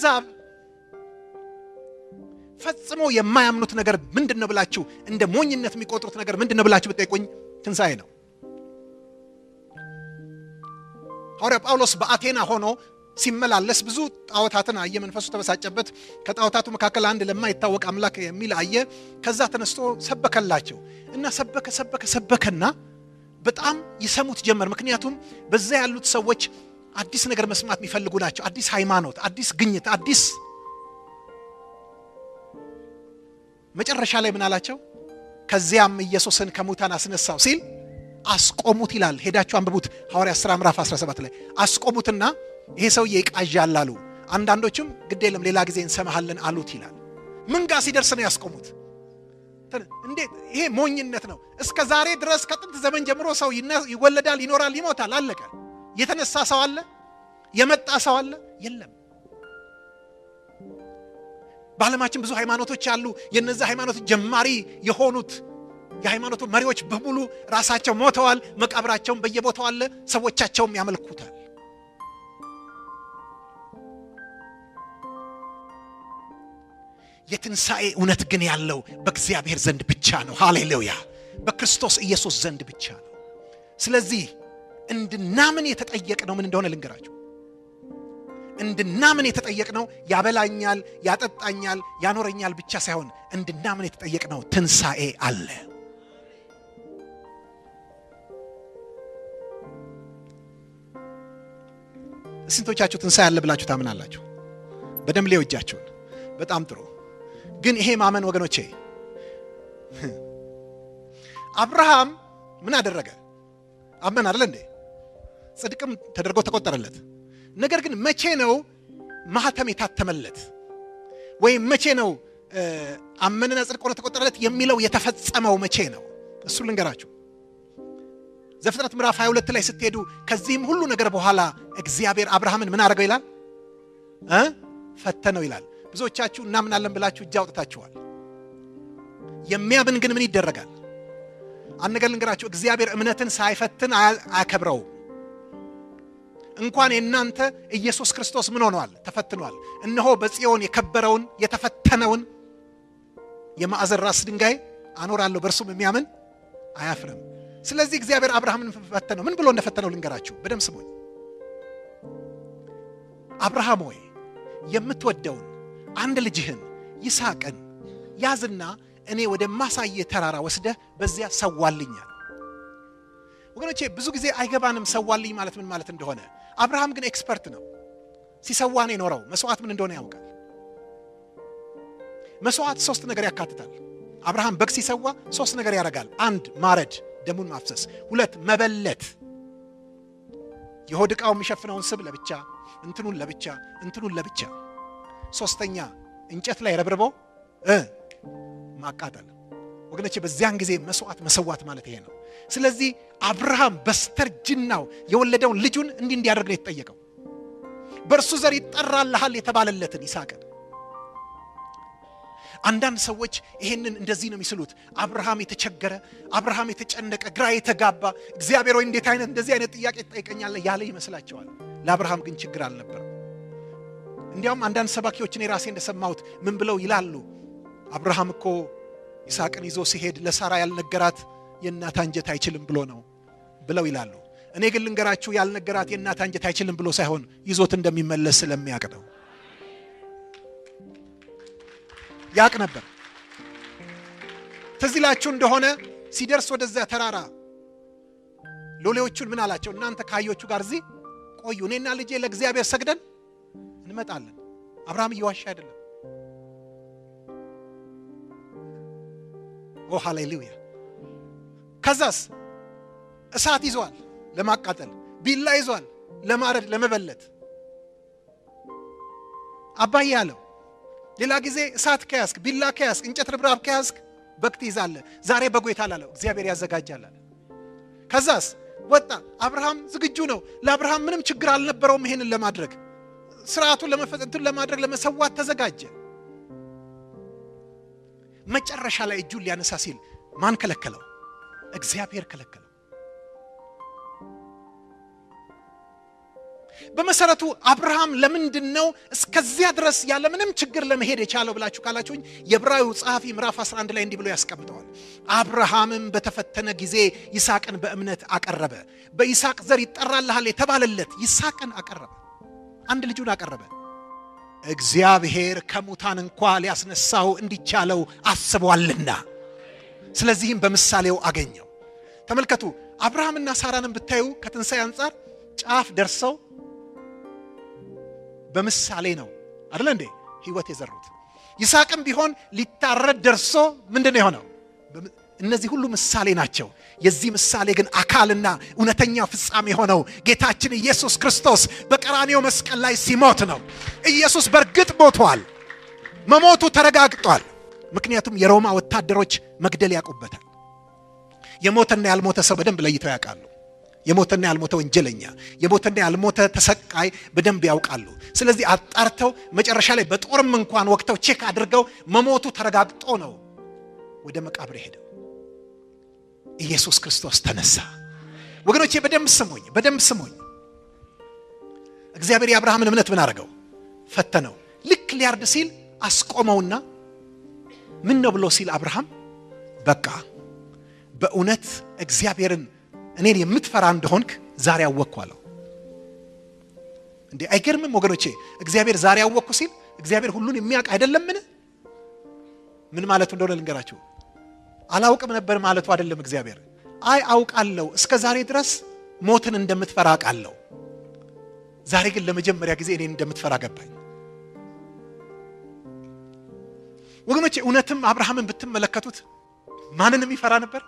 አህዛብ ፈጽሞ የማያምኑት ነገር ምንድነው ብላችሁ እንደ ሞኝነት የሚቆጥሩት ነገር ምንድነው ብላችሁ ብትጠይቁኝ ትንሣኤ ነው። ሐዋርያው ጳውሎስ በአቴና ሆኖ ሲመላለስ ብዙ ጣዖታትን አየ። መንፈሱ ተበሳጨበት። ከጣዖታቱ መካከል አንድ ለማይታወቅ አምላክ የሚል አየ። ከዛ ተነስቶ ሰበከላቸው እና ሰበከና በጣም ይሰሙት ጀመር። ምክንያቱም በዛ ያሉት ሰዎች አዲስ ነገር መስማት የሚፈልጉ ናቸው። አዲስ ሃይማኖት፣ አዲስ ግኝት፣ አዲስ መጨረሻ ላይ ምን አላቸው? ከዚያም ኢየሱስን ከሙታን አስነሳው ሲል አስቆሙት ይላል። ሄዳችሁ አንብቡት። ሐዋርያት ሥራ ምዕራፍ 17 ላይ አስቆሙትና ይሄ ሰውዬ ይቃዣል አሉ። አንዳንዶቹም ግድ የለም ሌላ ጊዜ እንሰማሃለን አሉት ይላል። ምን ጋር ሲደርስ ነው ያስቆሙት? እንዴት! ይሄ ሞኝነት ነው። እስከ ዛሬ ድረስ ከጥንት ዘመን ጀምሮ ሰው ይወለዳል፣ ይኖራል፣ ይሞታል፣ አለቀ። የተነሳ ሰው አለ? የመጣ ሰው አለ? የለም። በዓለማችን ብዙ ሃይማኖቶች አሉ። የነዛ ሃይማኖት ጀማሪ የሆኑት የሃይማኖቱ መሪዎች በሙሉ ራሳቸው ሞተዋል። መቃብራቸውን በየቦታው አለ። ሰዎቻቸውም ያመልኩታል። የትንሣኤ እውነት ግን ያለው በእግዚአብሔር ዘንድ ብቻ ነው። ሃሌሉያ! በክርስቶስ ኢየሱስ ዘንድ ብቻ ነው። ስለዚህ እንድናምን የተጠየቅነው ምን እንደሆነ ልንገራችሁ። እንድናምን የተጠየቅነው ያበላኛል፣ ያጠጣኛል፣ ያኖረኛል ብቻ ሳይሆን እንድናምን የተጠየቅነው ትንሣኤ አለ። ስንቶቻችሁ ትንሣኤ አለ ብላችሁ ታምናላችሁ? በደም ላይ ወጃችሁን። በጣም ጥሩ። ግን ይሄ ማመን ወገኖቼ፣ አብርሃም ምን አደረገ? አመን አይደል እንዴ? ጽድቅም ተደርጎ ተቆጠረለት። ነገር ግን መቼ ነው ማህተም የታተመለት? ወይም መቼ ነው አመነና ጽድቅ ሆኖ ተቆጠረለት የሚለው የተፈጸመው መቼ ነው? እሱ ልንገራችሁ። ዘፍጥረት ምዕራፍ 22 ላይ ስትሄዱ ከዚህም ሁሉ ነገር በኋላ እግዚአብሔር አብርሃምን ምን አደረገው ይላል? ፈተነው ይላል። ብዙዎቻችሁ እናምናለን ብላችሁ እጅ አውጥታችኋል። የሚያምን ግን ምን ይደረጋል? አንድ ነገር ልንገራችሁ። እግዚአብሔር እምነትን ሳይፈትን አያከብረው። እንኳን የናንተ ኢየሱስ ክርስቶስ ምን ሆኗል? ተፈትኗል። እነሆ በጽዮን የከበረውን የተፈተነውን የማዕዘን ራስ ድንጋይ አኖራለሁ፣ በእርሱም የሚያምን አያፍርም። ስለዚህ እግዚአብሔር አብርሃምን ፈተነው። ምን ብሎ እንደፈተነው ልንገራችሁ። በደም ስሙኝ። አብርሃም ሆይ የምትወደውን አንድ ልጅህን ይስሐቅን ያዝና እኔ ወደ ማሳየ ተራራ ወስደህ በዚያ ሰዋልኛል። ወገኖቼ ብዙ ጊዜ አይገባንም ሰዋልኝ ማለት ምን ማለት እንደሆነ። አብርሃም ግን ኤክስፐርት ነው። ሲሰዋ ነው የኖረው። መስዋዕት ምን እንደሆነ ያውቃል። መስዋዕት 3 ነገር ያካትታል። አብርሃም በግ ሲሰዋ 3 ነገር ያደርጋል። 1 ማረድ፣ ደሙን ማፍሰስ። 2 መበለት፣ የሆድ ዕቃው የሚሸፍነውን ስብ ለብቻ፣ እንትኑን ለብቻ፣ እንትኑን ለብቻ። 3ኛ እንጨት ላይ ረብርቦ ማቃጠል። ወገኖቼ በዚያን ጊዜ መስዋዕት መሰዋት ማለት ይሄ ነው። ስለዚህ አብርሃም በስተርጅናው የወለደውን ልጁን እንዲያደርግ ነው የተጠየቀው። በእርሱ ዘር ይጠራልሃል የተባለለትን ይስሐቅን። አንዳንድ ሰዎች ይሄንን እንደዚህ ነው የሚስሉት። አብርሃም የተቸገረ፣ አብርሃም የተጨነቀ፣ ግራ የተጋባ፣ እግዚአብሔር ወይ እንዴት አይነት እንደዚህ አይነት ጥያቄ ትጠይቀኛለህ ያለ ይመስላቸዋል። ለአብርሃም ግን ችግር አልነበረም። እንዲያውም አንዳንድ ሰባኪዎችን የራሴ እንደሰማሁት ምን ብለው ይላሉ? አብርሃም እኮ ይስሐቅን ይዞ ሲሄድ ለሳራ ያልነገራት የእናት አንጀት አይችልም ብሎ ነው ብለው ይላሉ። እኔ ግን ልንገራችሁ ያልነገራት የእናት አንጀት አይችልም ብሎ ሳይሆን ይዞት እንደሚመለስ ስለሚያውቅ ነው። ያውቅ ነበር። ትዝ ይላችሁ እንደሆነ ሲደርስ ወደዛ ተራራ ሎሌዎቹን ምን አላቸው? እናንተ ካህዮቹ ጋር እዚህ ቆዩ፣ እኔና ልጄ ለእግዚአብሔር ሰግደን እንመጣለን። አብርሃም እየዋሻ አይደለም። ኦ ሃሌሉያ! ከዛስ እሳት ይዟል ለማቃጠል፣ ቢላ ይዟል ለማረድ፣ ለመበለት። አባዬ ያለው ሌላ ጊዜ እሳት ከያዝክ፣ ቢላ ከያዝክ፣ እንጨት ርብራብ ከያዝክ በግ ትይዛለህ። ዛሬ በጉ የታላለ እግዚአብሔር ያዘጋጃል አለ። ከዛስ ወጣ። አብርሃም ዝግጁ ነው። ለአብርሃም ምንም ችግር አልነበረውም ይሄንን ለማድረግ። ስርዓቱን ለመፈጸም ለማድረግ ለመሰዋት ተዘጋጀ። መጨረሻ ላይ እጁን ሊያነሳ ሲል ማን ከለከለው? እግዚአብሔር ከለከለው። በመሰረቱ አብርሃም ለምንድነው እስከዚያ ድረስ ያለ ምንም ችግር ለመሄድ የቻለው ብላችሁ ካላችሁኝ የዕብራዊው ጸሐፊ ምዕራፍ 11 ላይ እንዲህ ብሎ ያስቀምጠዋል። አብርሃምም በተፈተነ ጊዜ ይስሐቅን በእምነት አቀረበ። በይስሐቅ ዘር ይጠራልሃል የተባለለት ይስሐቅን አቀረበ። አንድ ልጁን አቀረበ። እግዚአብሔር ከሙታን እንኳን ሊያስነሳው እንዲቻለው አስቧልና ስለዚህም በምሳሌው አገኘው። ተመልከቱ አብርሃምና ሳራንም ብታዩ ከትንሣኤ አንፃር ጫፍ ደርሰው በምሳሌ ነው አይደል እንዴ ህይወት የዘሩት። ይስሐቅም ቢሆን ሊታረድ ደርሶ ምንድነው የሆነው? እነዚህ ሁሉ ምሳሌ ናቸው። የዚህ ምሳሌ ግን አካልና እውነተኛ ፍጻሜ ሆነው ጌታችን ኢየሱስ ክርስቶስ በቀራንዮ መስቀል ላይ ሲሞት ነው። ኢየሱስ በርግጥ ሞቷል። መሞቱ ተረጋግጧል። ምክንያቱም የሮማ ወታደሮች መግደል ያውቁበታል። የሞተና ያልሞተ ሰው በደንብ ለይተው ያውቃሉ። የሞተና ያልሞተ ወንጀለኛ፣ የሞተና ያልሞተ ተሰቃይ በደንብ ያውቃሉ። ስለዚህ አጣርተው መጨረሻ ላይ በጦርም እንኳን ወቅተው ቼክ አድርገው መሞቱ ተረጋግጦ ነው ወደ መቃብር ሄደው ኢየሱስ ክርስቶስ ተነሳ። ወገኖቼ በደንብ ስሙኝ። እግዚአብሔር የአብርሃምን እምነት ምን አደረገው? ፈተነው። ልክ ሊያርድ ሲል አስቆመውና ምን ነው ብሎ ሲል አብርሃም በቃ በእውነት እግዚአብሔርን እኔን የምትፈራ እንደሆንክ ዛሬ አወቅኩ አለው። እንዴ አይገርምም ወገኖቼ? እግዚአብሔር ዛሬ አወቅኩ ሲል እግዚአብሔር ሁሉን የሚያውቅ አይደለምን? ምን ማለት እንደሆነ ልንገራችሁ። አላውቅም ነበር ማለቱ አይደለም። እግዚአብሔር አውቃለሁ፣ እስከ ዛሬ ድረስ ሞትን እንደምትፈራ አውቃለሁ። ዛሬ ግን ለመጀመሪያ ጊዜ እኔን እንደምትፈራ ገባኝ። ወገኖቼ እውነትም አብርሃምን ብትመለከቱት ማንንም ይፈራ ነበር?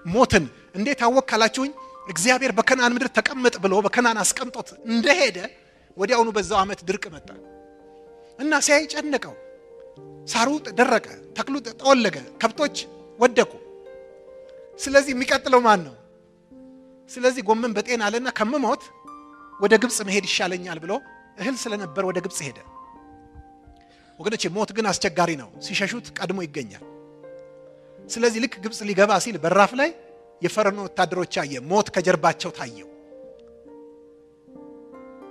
ሞትን። እንዴት አወቅ ካላችሁኝ እግዚአብሔር በከናን ምድር ተቀመጥ ብሎ በከናን አስቀምጦት እንደሄደ ወዲያውኑ በዛው ዓመት ድርቅ መጣ እና ሲያይ ጨነቀው። ሳሩ ደረቀ፣ ተክሉ ጠወለገ፣ ከብቶች ወደቁ። ስለዚህ የሚቀጥለው ማን ነው? ስለዚህ ጎመን በጤና አለና ከመሞት ወደ ግብጽ መሄድ ይሻለኛል ብሎ እህል ስለነበር ወደ ግብጽ ሄደ። ወገኖቼ ሞት ግን አስቸጋሪ ነው። ሲሸሹት ቀድሞ ይገኛል። ስለዚህ ልክ ግብጽ ሊገባ ሲል በራፍ ላይ የፈርዖን ወታደሮች አየ። ሞት ከጀርባቸው ታየው።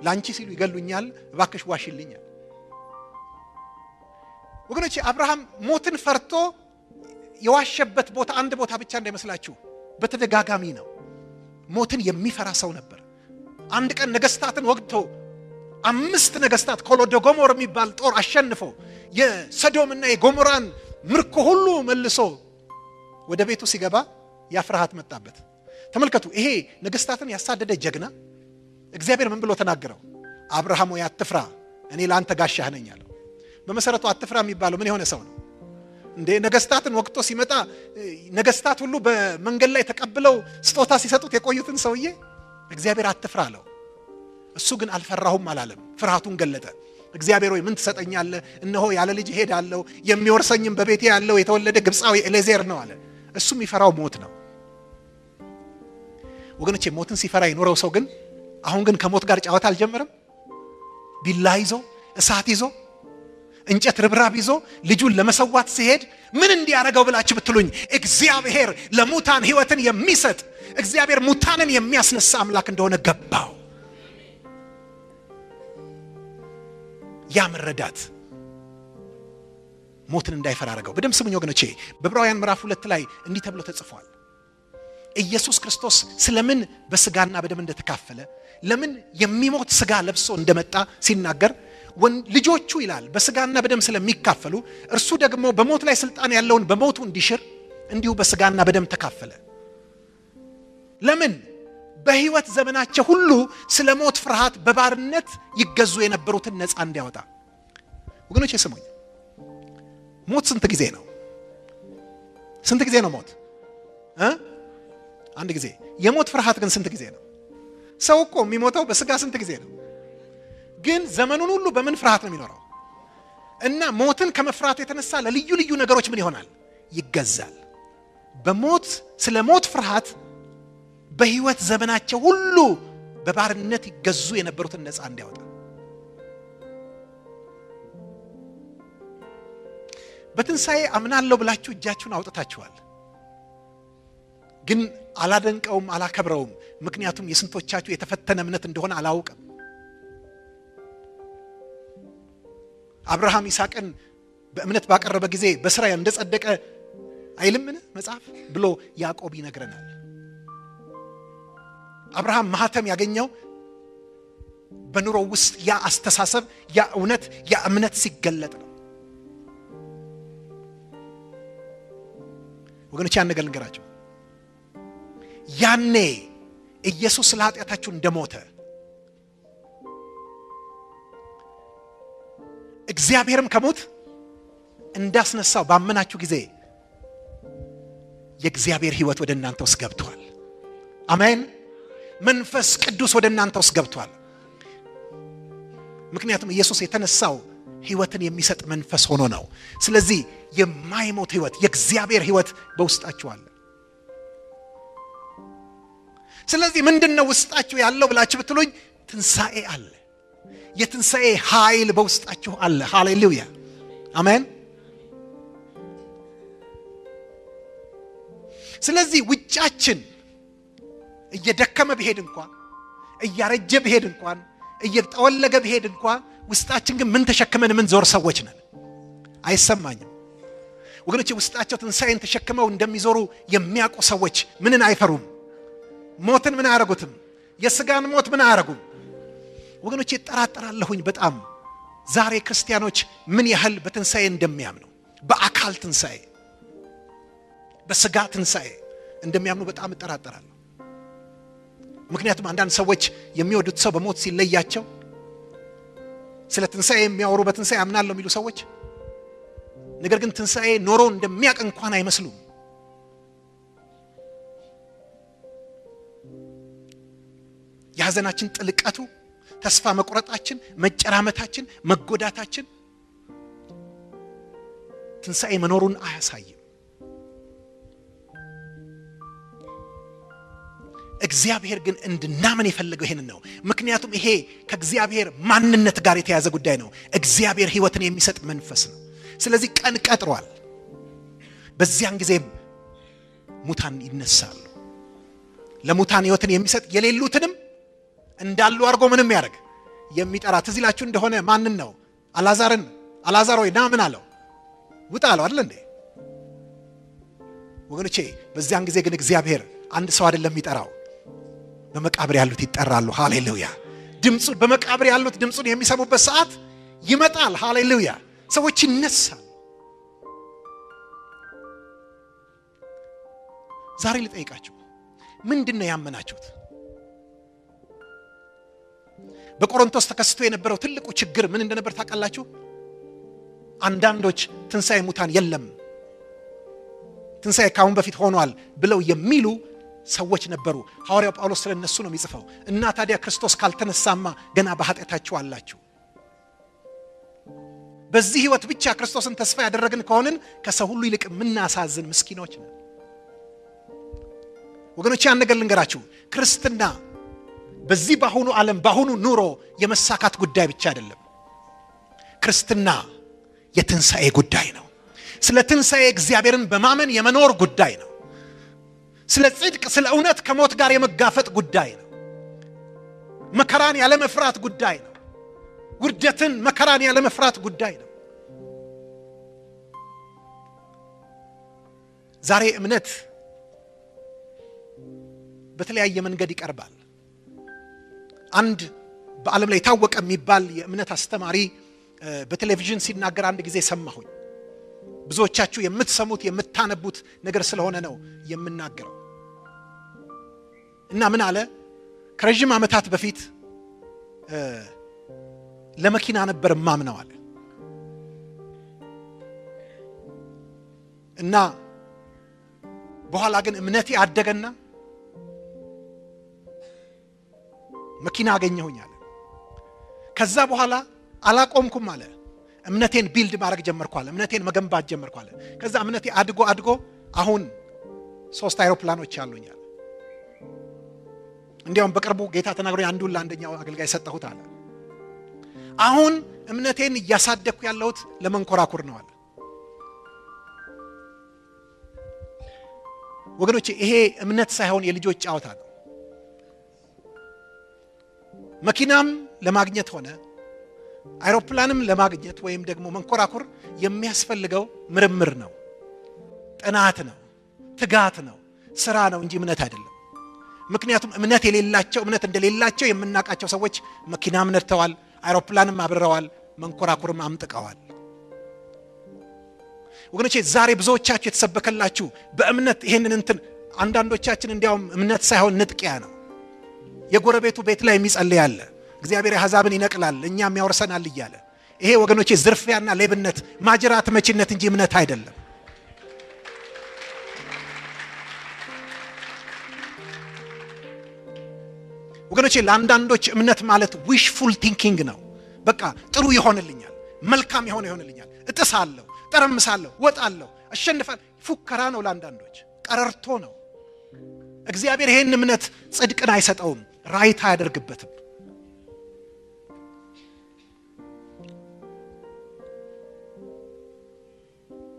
ላንቺ ሲሉ ይገሉኛል፣ እባክሽ ዋሽልኛል። ወገኖቼ አብርሃም ሞትን ፈርቶ የዋሸበት ቦታ አንድ ቦታ ብቻ እንዳይመስላችሁ፣ በተደጋጋሚ ነው። ሞትን የሚፈራ ሰው ነበር። አንድ ቀን ነገስታትን ወግቶ 5 ነገስታት ኮሎዶጎሞር የሚባል ጦር አሸንፎ የሰዶምና የጎሞራን ምርኮ ሁሉ መልሶ ወደ ቤቱ ሲገባ ያፍራሃት መጣበት። ተመልከቱ፣ ይሄ ነገስታትን ያሳደደ ጀግና እግዚአብሔር ምን ብሎ ተናገረው? አብርሃም ወይ አትፍራ፣ እኔ ላንተ ጋሻህ ነኝ አለው። በመሰረቱ አትፍራ የሚባለው ምን የሆነ ሰው ነው እንዴ? ነገስታትን ወቅቶ ሲመጣ ነገስታት ሁሉ በመንገድ ላይ ተቀብለው ስጦታ ሲሰጡት የቆዩትን ሰውዬ እግዚአብሔር አትፍራ አለው። እሱ ግን አልፈራሁም አላለም። ፍርሃቱን ገለጠ። እግዚአብሔር ሆይ ምን ትሰጠኛለህ? እነሆ ያለ ልጅ ሄዳለሁ፣ የሚወርሰኝም በቤቴ ያለው የተወለደ ግብጻዊ ኤሌዜር ነው አለ። እሱ የሚፈራው ሞት ነው። ወገኖቼ ሞትን ሲፈራ የኖረው ሰው ግን አሁን ግን ከሞት ጋር ጫወታ አልጀመረም። ቢላ ይዞ እሳት ይዞ እንጨት ርብራብ ይዞ ልጁን ለመሰዋት ሲሄድ ምን እንዲያረጋው ብላችሁ ብትሉኝ እግዚአብሔር ለሙታን ህይወትን የሚሰጥ እግዚአብሔር ሙታንን የሚያስነሳ አምላክ እንደሆነ ገባው። ያ መረዳት ሞትን እንዳይፈራ አረጋው። በደም ስሙኝ ወገኖቼ፣ በዕብራውያን ምዕራፍ 2 ላይ እንዲህ ተብሎ ተጽፏል። ኢየሱስ ክርስቶስ ስለምን በስጋና በደም እንደተካፈለ ለምን የሚሞት ስጋ ለብሶ እንደመጣ ሲናገር ልጆቹ ይላል በስጋና በደም ስለሚካፈሉ እርሱ ደግሞ በሞት ላይ ስልጣን ያለውን በሞቱ እንዲሽር እንዲሁ በስጋና በደም ተካፈለ። ለምን? በህይወት ዘመናቸው ሁሉ ስለ ሞት ፍርሃት በባርነት ይገዙ የነበሩትን ነፃ እንዲያወጣ። ወገኖቼ ስሙኝ፣ ሞት ስንት ጊዜ ነው? ስንት ጊዜ ነው ሞት? አንድ ጊዜ። የሞት ፍርሃት ግን ስንት ጊዜ ነው? ሰው እኮ የሚሞተው በስጋ ስንት ጊዜ ነው? ግን ዘመኑን ሁሉ በምን ፍርሃት ነው የሚኖረው? እና ሞትን ከመፍራቱ የተነሳ ለልዩ ልዩ ነገሮች ምን ይሆናል? ይገዛል። በሞት ስለ ሞት ፍርሃት በህይወት ዘመናቸው ሁሉ በባርነት ይገዙ የነበሩትን ነፃ እንዲያወጣ። በትንሣኤ አምናለሁ ብላችሁ እጃችሁን አውጥታችኋል። ግን አላደንቀውም፣ አላከብረውም። ምክንያቱም የስንቶቻችሁ የተፈተነ እምነት እንደሆነ አላውቅም። አብርሃም ይስሐቅን በእምነት ባቀረበ ጊዜ በስራ እንደጸደቀ አይልምን መጽሐፍ ብሎ ያዕቆብ ይነግረናል። አብርሃም ማህተም ያገኘው በኑሮ ውስጥ ያ አስተሳሰብ ያ እውነት ያ እምነት ሲገለጥ ነው። ወገኖች ያን ነገር ልንገራችሁ። ያኔ ኢየሱስ ለኃጢአታችሁ እንደሞተ እግዚአብሔርም ከሞት እንዳስነሳው ባመናችሁ ጊዜ የእግዚአብሔር ሕይወት ወደ እናንተ ውስጥ ገብቷል። አሜን። መንፈስ ቅዱስ ወደ እናንተ ውስጥ ገብቷል። ምክንያቱም ኢየሱስ የተነሳው ሕይወትን የሚሰጥ መንፈስ ሆኖ ነው። ስለዚህ የማይሞት ሕይወት የእግዚአብሔር ሕይወት በውስጣችሁ አለ። ስለዚህ ምንድነው ውስጣችሁ ያለው ብላችሁ ብትሉኝ ትንሣኤ አለ። የትንሣኤ ኃይል በውስጣችሁ አለ። ሃሌሉያ አሜን። ስለዚህ ውጫችን እየደከመ ቢሄድ እንኳን እያረጀ ቢሄድ እንኳን እየተወለገ ቢሄድ እንኳን ውስጣችን ግን ምን ተሸክመን ምን ዞር ሰዎች ነን። አይሰማኝም ወገኖቼ። ውስጣቸው ትንሣኤን ተሸክመው እንደሚዞሩ የሚያውቁ ሰዎች ምንን አይፈሩም? ሞትን ምን አያረጉትም? የሥጋን ሞት ምን አያረጉም? ወገኖቼ እጠራጠራለሁኝ በጣም ዛሬ ክርስቲያኖች ምን ያህል በትንሣኤ እንደሚያምኑ፣ በአካል ትንሣኤ በሥጋ ትንሣኤ እንደሚያምኑ በጣም እጠራጠራለሁ። ምክንያቱም አንዳንድ ሰዎች የሚወዱት ሰው በሞት ሲለያቸው ስለ ትንሣኤ የሚያወሩ በትንሣኤ አምናለሁ የሚሉ ሰዎች ነገር ግን ትንሣኤ ኖሮ እንደሚያውቅ እንኳን አይመስሉም። የሐዘናችን ጥልቀቱ፣ ተስፋ መቁረጣችን፣ መጨራመታችን፣ መጎዳታችን ትንሣኤ መኖሩን አያሳይም። እግዚአብሔር ግን እንድናምን የፈለገው ይሄን ነው። ምክንያቱም ይሄ ከእግዚአብሔር ማንነት ጋር የተያዘ ጉዳይ ነው። እግዚአብሔር ሕይወትን የሚሰጥ መንፈስ ነው። ስለዚህ ቀን ቀጥሯል። በዚያን ጊዜም ሙታን ይነሳሉ። ለሙታን ሕይወትን የሚሰጥ የሌሉትንም እንዳሉ አድርጎ ምንም ያደርግ የሚጠራ ትዝ ይላችሁ እንደሆነ ማንን ነው? አልዓዛርን። አልዓዛር ሆይ ና ምን አለው? ውጣ አለው አይደል እንዴ? ወገኖቼ በዚያን ጊዜ ግን እግዚአብሔር አንድ ሰው አይደለም የሚጠራው፣ በመቃብር ያሉት ይጠራሉ። ሃሌሉያ። ድምጹ በመቃብር ያሉት ድምጹን የሚሰሙበት ሰዓት ይመጣል። ሃሌሉያ። ሰዎች ይነሳሉ። ዛሬ ልጠይቃችሁ፣ ምንድነው ያመናችሁት? በቆሮንቶስ ተከስቶ የነበረው ትልቁ ችግር ምን እንደነበር ታውቃላችሁ? አንዳንዶች ትንሣኤ ሙታን የለም፣ ትንሣኤ ካሁን በፊት ሆኗል ብለው የሚሉ ሰዎች ነበሩ። ሐዋርያው ጳውሎስ ስለነሱ ነው የሚጽፈው። እና ታዲያ ክርስቶስ ካልተነሳማ ገና በኃጢአታችሁ አላችሁ። በዚህ ሕይወት ብቻ ክርስቶስን ተስፋ ያደረግን ከሆነን ከሰው ሁሉ ይልቅ ምናሳዝን ምስኪኖች ነን። ወገኖቼ ያን ነገር ልንገራችሁ፣ ክርስትና በዚህ ባሁኑ ዓለም ባሁኑ ኑሮ የመሳካት ጉዳይ ብቻ አይደለም። ክርስትና የትንሣኤ ጉዳይ ነው። ስለ ትንሣኤ እግዚአብሔርን በማመን የመኖር ጉዳይ ነው። ስለ ጽድቅ፣ ስለ እውነት ከሞት ጋር የመጋፈጥ ጉዳይ ነው። መከራን ያለ መፍራት ጉዳይ ነው። ውርደትን፣ መከራን ያለ መፍራት ጉዳይ ነው። ዛሬ እምነት በተለያየ መንገድ ይቀርባል። አንድ በዓለም ላይ ታወቀ የሚባል የእምነት አስተማሪ በቴሌቪዥን ሲናገር አንድ ጊዜ ሰማሁኝ። ብዙዎቻችሁ የምትሰሙት የምታነቡት ነገር ስለሆነ ነው የምናገረው። እና ምን አለ? ከረጅም ዓመታት በፊት ለመኪና ነበር ማምነው አለ። እና በኋላ ግን እምነቴ አደገና መኪና አገኘሁኝ አለ። ከዛ በኋላ አላቆምኩም አለ። እምነቴን ቢልድ ማድረግ ጀመርኩ አለ። እምነቴን መገንባት ጀመርኩ አለ። ከዛ እምነቴ አድጎ አሁን 3 አይሮፕላኖች አሉኝ አለ። እንዲያውም በቅርቡ ጌታ ተናግሮኝ አንዱን ለአንደኛው አገልጋይ ሰጠሁት አለ። አሁን እምነቴን እያሳደግኩ ያለሁት ለመንኮራኩር ነው አለ። ወገኖቼ ይሄ እምነት ሳይሆን የልጆች ጫወታ ነው። መኪናም ለማግኘት ሆነ አይሮፕላንም ለማግኘት ወይም ደግሞ መንኮራኩር የሚያስፈልገው ምርምር ነው፣ ጥናት ነው፣ ትጋት ነው፣ ስራ ነው እንጂ እምነት አይደለም። ምክንያቱም እምነት እንደሌላቸው የምናቃቸው ሰዎች መኪናም ነድተዋል፣ አይሮፕላንም አብረዋል፣ መንኮራኩርም አምጥቀዋል። ወገኖቼ ዛሬ ብዙዎቻችሁ የተሰበከላችሁ በእምነት ይሄንን አንዳንዶቻችን እንዲያውም እምነት ሳይሆን ንጥቂያ ነው። የጎረቤቱ ቤት ላይ የሚጸልይ አለ፣ እግዚአብሔር አሕዛብን ይነቅላል እኛም ያወርሰናል እያለ። ይሄ ወገኖቼ ዝርፊያና ሌብነት ማጅራት መቺነት እንጂ እምነት አይደለም። ወገኖቼ ለአንዳንዶች እምነት ማለት ዊሽፉል ቲንኪንግ ነው። በቃ ጥሩ ይሆንልኛል፣ መልካም ይሆንልኛል፣ እጥሳለሁ፣ ጠረምሳለሁ፣ ወጣለሁ፣ አሸንፋለሁ። ፉከራ ነው ለአንዳንዶች፣ ቀረርቶ ነው። እግዚአብሔር ይሄን እምነት ጽድቅን አይሰጠውም፣ ራይት አያደርግበትም።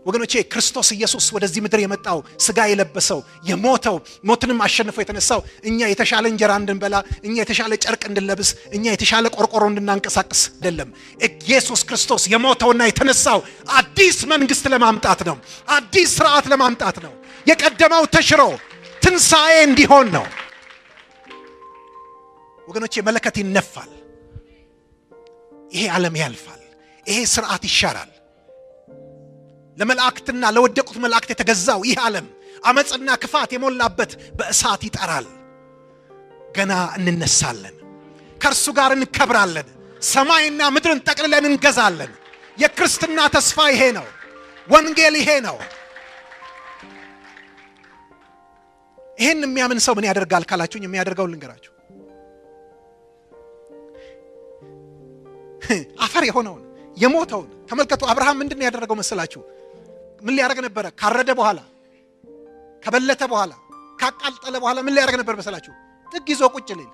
ወገኖቼ ክርስቶስ ኢየሱስ ወደዚህ ምድር የመጣው ስጋ የለበሰው የሞተው ሞትንም አሸንፎ የተነሳው እኛ የተሻለ እንጀራ እንድንበላ፣ እኛ የተሻለ ጨርቅ እንድንለብስ፣ እኛ የተሻለ ቆርቆሮ እንድናንቀሳቅስ አይደለም። ኢየሱስ ክርስቶስ የሞተውና የተነሳው አዲስ መንግስት ለማምጣት ነው፣ አዲስ ስርዓት ለማምጣት ነው። የቀደመው ተሽሮ ትንሳኤ እንዲሆን ነው። ወገኖቼ መለከት ይነፋል፣ ይሄ ዓለም ያልፋል፣ ይሄ ስርዓት ይሻራል። ለመላእክትና ለወደቁት መላእክት የተገዛው ይህ ዓለም አመጽና ክፋት የሞላበት በእሳት ይጠራል። ገና እንነሳለን፣ ከእርሱ ጋር እንከብራለን፣ ሰማይና ምድርን ጠቅልለን እንገዛለን። የክርስትና ተስፋ ይሄ ነው፣ ወንጌል ይሄ ነው። ይሄን የሚያምን ሰው ምን ያደርጋል ካላችሁኝ፣ የሚያደርገው ልንገራችሁ። አፈር የሆነውን የሞተውን ተመልከቱ። አብርሃም ምንድነው ያደረገው መሰላችሁ? ምን ሊያደርግ ነበር? ካረደ በኋላ ከበለተ በኋላ ካቃጠለ በኋላ ምን ሊያደርግ ነበር መሰላችሁ? ጥግ ይዞ ቁጭ ሊል።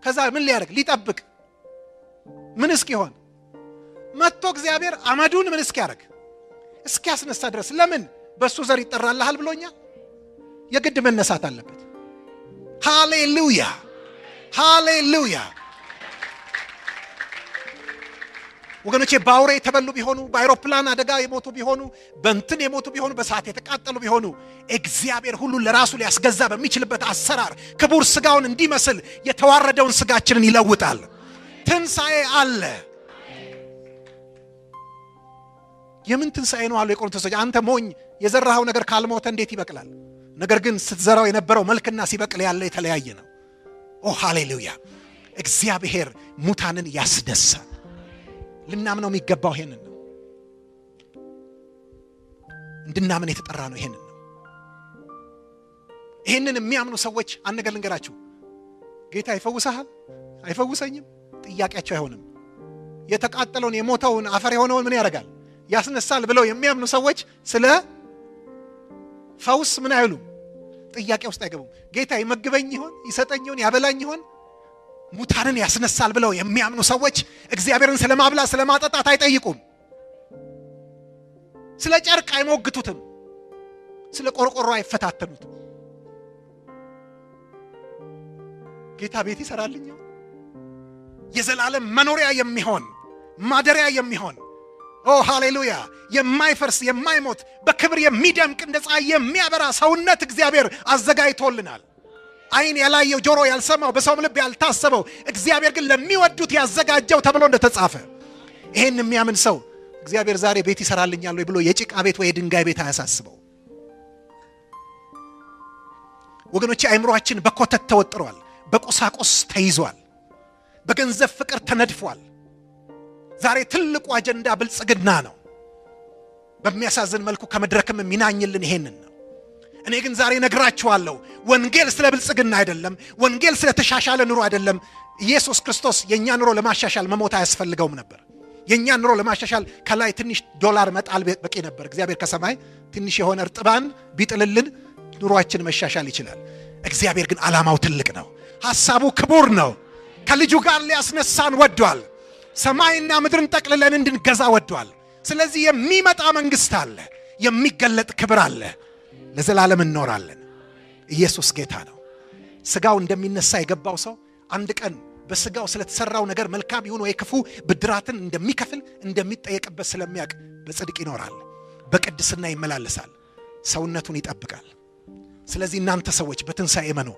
ከዛ ምን ሊያደርግ? ሊጠብቅ። ምን እስኪሆን መጥቶ እግዚአብሔር አመዱን ምን እስኪያደርግ እስኪያስነሳ ድረስ። ለምን? በሱ ዘር ይጠራልሃል ብሎኛል። የግድ መነሳት አለበት። ሃሌሉያ ሃሌሉያ። ወገኖቼ ባውሬ ተበሉ ቢሆኑ፣ በአይሮፕላን አደጋ የሞቱ ቢሆኑ፣ በእንትን የሞቱ ቢሆኑ፣ በሳት የተቃጠሉ ቢሆኑ፣ እግዚአብሔር ሁሉ ለራሱ ሊያስገዛ በሚችልበት አሰራር ክቡር ስጋውን እንዲመስል የተዋረደውን ስጋችንን ይለውጣል። ትንሳኤ አለ። የምን ትንሳኤ ነው አሉ የቆሮንቶስ ሰዎች። አንተ ሞኝ፣ የዘራኸው ነገር ካልሞተ እንዴት ይበቅላል? ነገር ግን ስትዘራው የነበረው መልክና ሲበቅል ያለ የተለያየ ነው። ኦ ሃሌሉያ። እግዚአብሔር ሙታንን ያስነሳ። ልናምነው የሚገባው ይሄንን ነው። እንድናምን የተጠራ ነው። ይሄንን ነው። ይሄንን የሚያምኑ ሰዎች አንድ ነገር ልንገራችሁ። ጌታ ይፈውሳል አይፈውሰኝም ጥያቄያቸው አይሆንም። የተቃጠለውን የሞተውን አፈር የሆነውን ምን ያደርጋል? ያስነሳል ብለው የሚያምኑ ሰዎች ስለ ፈውስ ምን አይሉ ጥያቄ ውስጥ አይገቡም። ጌታ ይመግበኝ ይሆን? ይሰጠኝ ይሆን? ያበላኝ ይሆን? ሙታንን ያስነሳል ብለው የሚያምኑ ሰዎች እግዚአብሔርን ስለማብላት ስለማጠጣት አይጠይቁም። ስለ ጨርቅ አይሞግቱትም። ስለ ቆርቆሮ አይፈታተኑትም። ጌታ ቤት ይሰራልኝ፣ የዘላለም መኖሪያ የሚሆን ማደሪያ የሚሆን ኦ ሃሌሉያ፣ የማይፈርስ የማይሞት በክብር የሚደምቅ እንደ ፀሐይ የሚያበራ ሰውነት እግዚአብሔር አዘጋጅቶልናል። አይን ያላየው ጆሮ ያልሰማው በሰው ልብ ያልታሰበው እግዚአብሔር ግን ለሚወዱት ያዘጋጀው ተብሎ እንደተጻፈ ይሄን የሚያምን ሰው እግዚአብሔር ዛሬ ቤት ይሰራልኛል ወይ ብሎ የጭቃ ቤት ወይ ድንጋይ ቤት አያሳስበው። ወገኖቼ አይምሮአችን በኮተት ተወጥሯል፣ በቁሳቁስ ተይዟል፣ በገንዘብ ፍቅር ተነድፏል። ዛሬ ትልቁ አጀንዳ ብልጽግና ነው። በሚያሳዝን መልኩ ከመድረክም የሚናኝልን ይሄንን ነው። እኔ ግን ዛሬ ነግራችኋለሁ፣ ወንጌል ስለ ብልጽግና አይደለም፣ ወንጌል ስለ ተሻሻለ ኑሮ አይደለም። ኢየሱስ ክርስቶስ የኛ ኑሮ ለማሻሻል መሞት አያስፈልገውም ነበር። የኛ ኑሮ ለማሻሻል ከላይ ትንሽ ዶላር መጣል በቂ ነበር። እግዚአብሔር ከሰማይ ትንሽ የሆነ እርጥባን ቢጥልልን ኑሮአችን መሻሻል ይችላል። እግዚአብሔር ግን ዓላማው ትልቅ ነው፣ ሐሳቡ ክቡር ነው። ከልጁ ጋር ሊያስነሳን ወዷል። ሰማይና ምድርን ጠቅልለን እንድንገዛ ወዷል። ስለዚህ የሚመጣ መንግስት አለ፣ የሚገለጥ ክብር አለ። ለዘላለም እንኖራለን። ኢየሱስ ጌታ ነው። ስጋው እንደሚነሳ የገባው ሰው አንድ ቀን በስጋው ስለተሰራው ነገር መልካም ይሁን ወይ ክፉ ብድራትን እንደሚከፍል እንደሚጠየቅበት ስለሚያውቅ በጽድቅ ይኖራል፣ በቅድስና ይመላለሳል፣ ሰውነቱን ይጠብቃል። ስለዚህ እናንተ ሰዎች በትንሣኤ እመኑ።